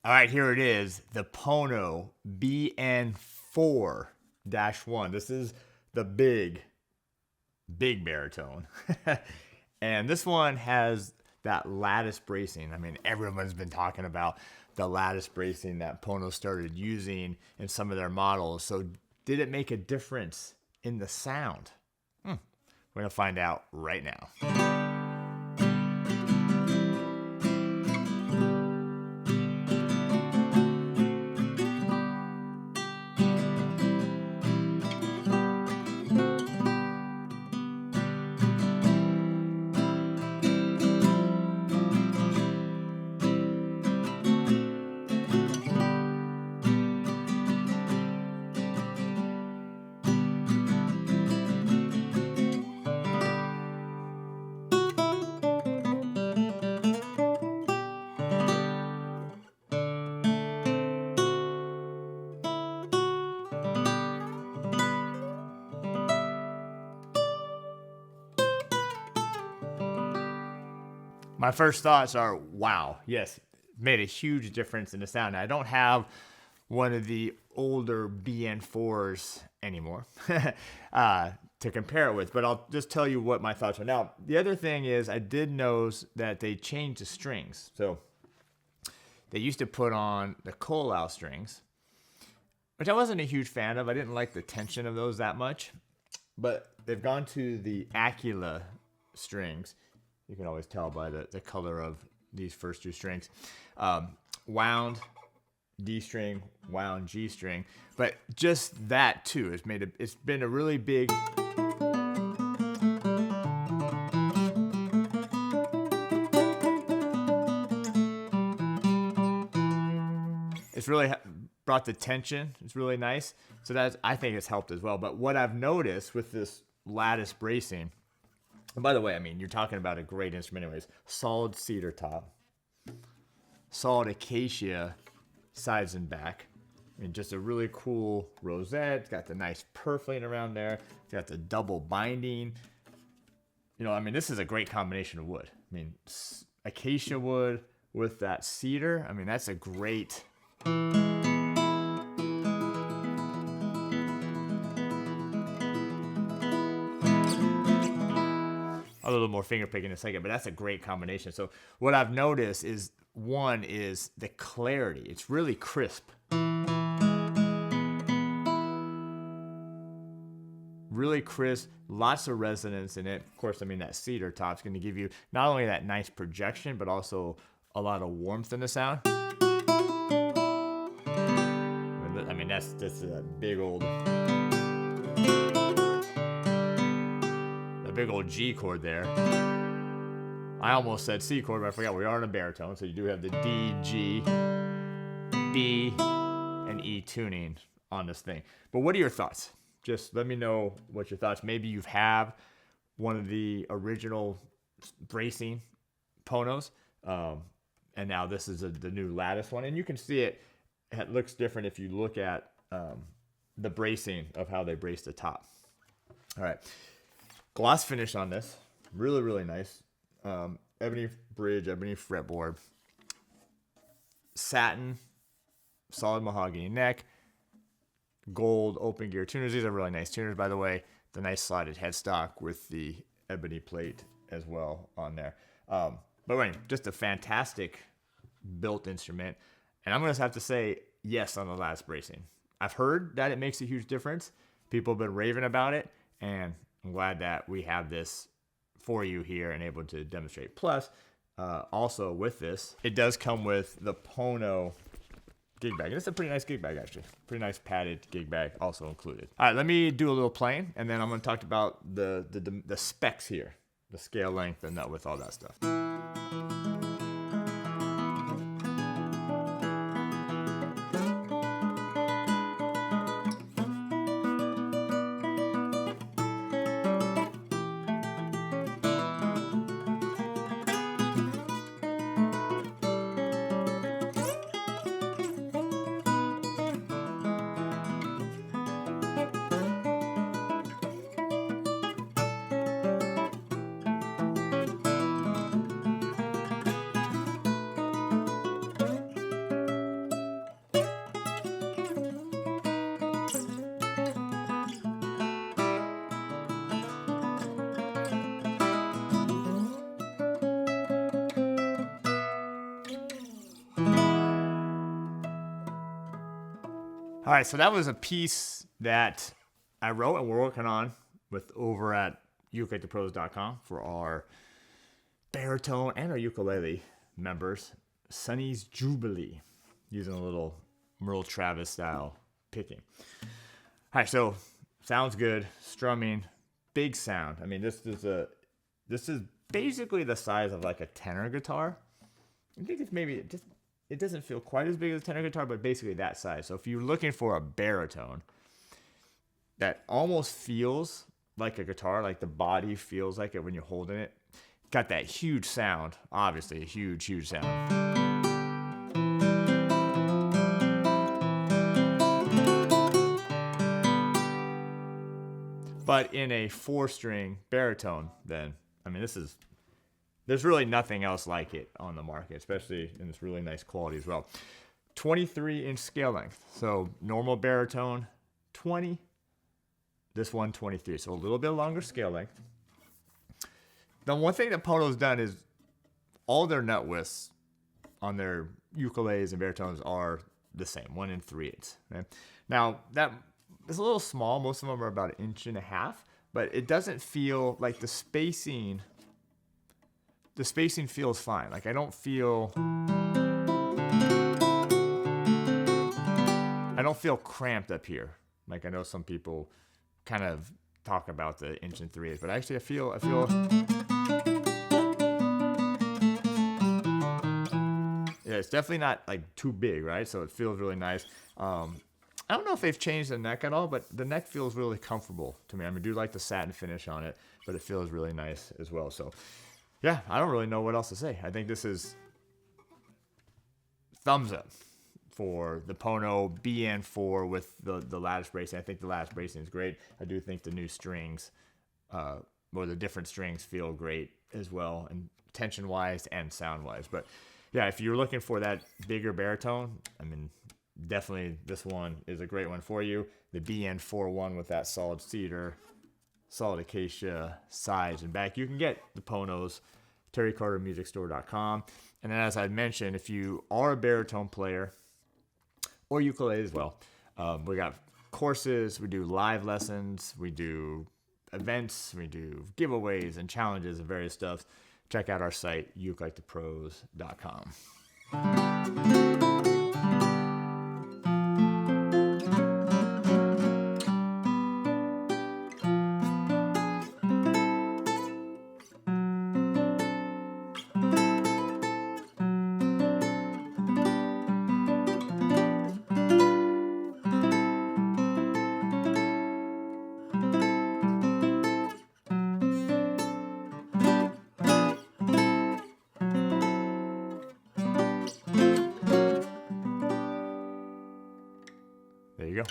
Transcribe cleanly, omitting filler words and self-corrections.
All right, here it is, the Pono BN4-1. This is the big baritone. And this one has that lattice bracing. I mean, everyone's been talking about the lattice bracing that Pono started using in some of their models. So did it make a difference in the sound? We're gonna find out right now. My first thoughts are, wow, yes, made a huge difference in the sound. Now, I don't have one of the older BN4s anymore to compare it with, but I'll just tell you what my thoughts are. Now, the other thing is I did notice that they changed the strings. So they used to put on the Colau strings, which I wasn't a huge fan of. I didn't like the tension of those that much, but they've gone to the Acula strings. You can always tell by the color of these first two strings. Wound D string, wound G string. But just that too has made it's been a really big it's really brought the tension. It's really nice. So that's, I think it's helped as well. But what I've noticed with this lattice bracing, and by the way, I mean, you're talking about a great instrument anyways. Solid cedar top. Solid acacia sides and back. I mean, just a really cool rosette. It's got the nice purfling around there. It's got the double binding. You know, I mean, this is a great combination of wood. I mean, acacia wood with that cedar. I mean, that's a great... a little more finger picking in a second, but that's a great combination. So what I've noticed is, one is the clarity. It's really crisp. Really crisp, lots of resonance in it. Of course, I mean, that cedar top's going to give you not only that nice projection, but also a lot of warmth in the sound. I mean, that's just a big old G chord there. I almost said C chord, but I forgot we are in a baritone, so you do have the D, G, B, and E tuning on this thing. But what are your thoughts? Just let me know what your thoughts. Maybe you have one of the original bracing Ponos, and now this is the new lattice one, and you can see it. It looks different if you look at the bracing of how they brace the top. All right. Gloss finish on this, really, really nice. Ebony bridge, ebony fretboard. Satin, solid mahogany neck. Gold open gear tuners. These are really nice tuners, by the way. The nice slotted headstock with the ebony plate as well on there. But anyway, just a fantastic built instrument. And I'm going to have to say yes on the lattice bracing. I've heard that it makes a huge difference. People have been raving about it, and I'm glad that we have this for you here and able to demonstrate. Plus, also with this, it does come with the Pono gig bag. And it's a pretty nice gig bag, actually. Pretty nice padded gig bag also included. All right, let me do a little playing, and then I'm going to talk about the specs here, the scale length and that with all that stuff. All right, so that was a piece that I wrote and we're working on with over at ukulelethepros.com for our baritone and our ukulele members. Sunny's Jubilee, using a little Merle Travis style picking. All right, so sounds good. Strumming, big sound. I mean, this is basically the size of like a tenor guitar. I think it's maybe it doesn't feel quite as big as a tenor guitar, but basically that size. So if you're looking for a baritone that almost feels like a guitar, like the body feels like it when you're holding it, got that huge sound, obviously a huge sound. But in a 4-string baritone, then, I mean, there's really nothing else like it on the market, especially in this really nice quality as well. 23-inch scale length. So normal baritone, 20. This one, 23. So a little bit longer scale length. The one thing that Pono's done is all their nut widths on their ukuleles and baritones are the same, 1 3/8. Right? Now, that is a little small. Most of them are about 1.5 inches, but it doesn't feel like the spacing feels fine. Like I don't feel cramped up here. Like I know some people kind of talk about the 1 3/8, but actually I feel yeah, it's definitely not like too big, right? So it feels really nice. I don't know if they've changed the neck at all, but the neck feels really comfortable to me. I mean, I do like the satin finish on it, but it feels really nice as well. So yeah, I don't really know what else to say. I think this is thumbs up for the Pono BN4 with the lattice bracing. I think the lattice bracing is great. I do think the new strings, or the different strings feel great as well, and tension-wise and sound-wise. But yeah, if you're looking for that bigger baritone, I mean, definitely this one is a great one for you. The BN4-1 with that solid cedar, solid acacia sides and back. You can get the Ponos, terrycartermusicstore.com. And then as I mentioned, if you are a baritone player or ukulele as well, we got courses, we do live lessons, we do events, we do giveaways and challenges and various stuff. Check out our site, ukulelethepros.com. There you go.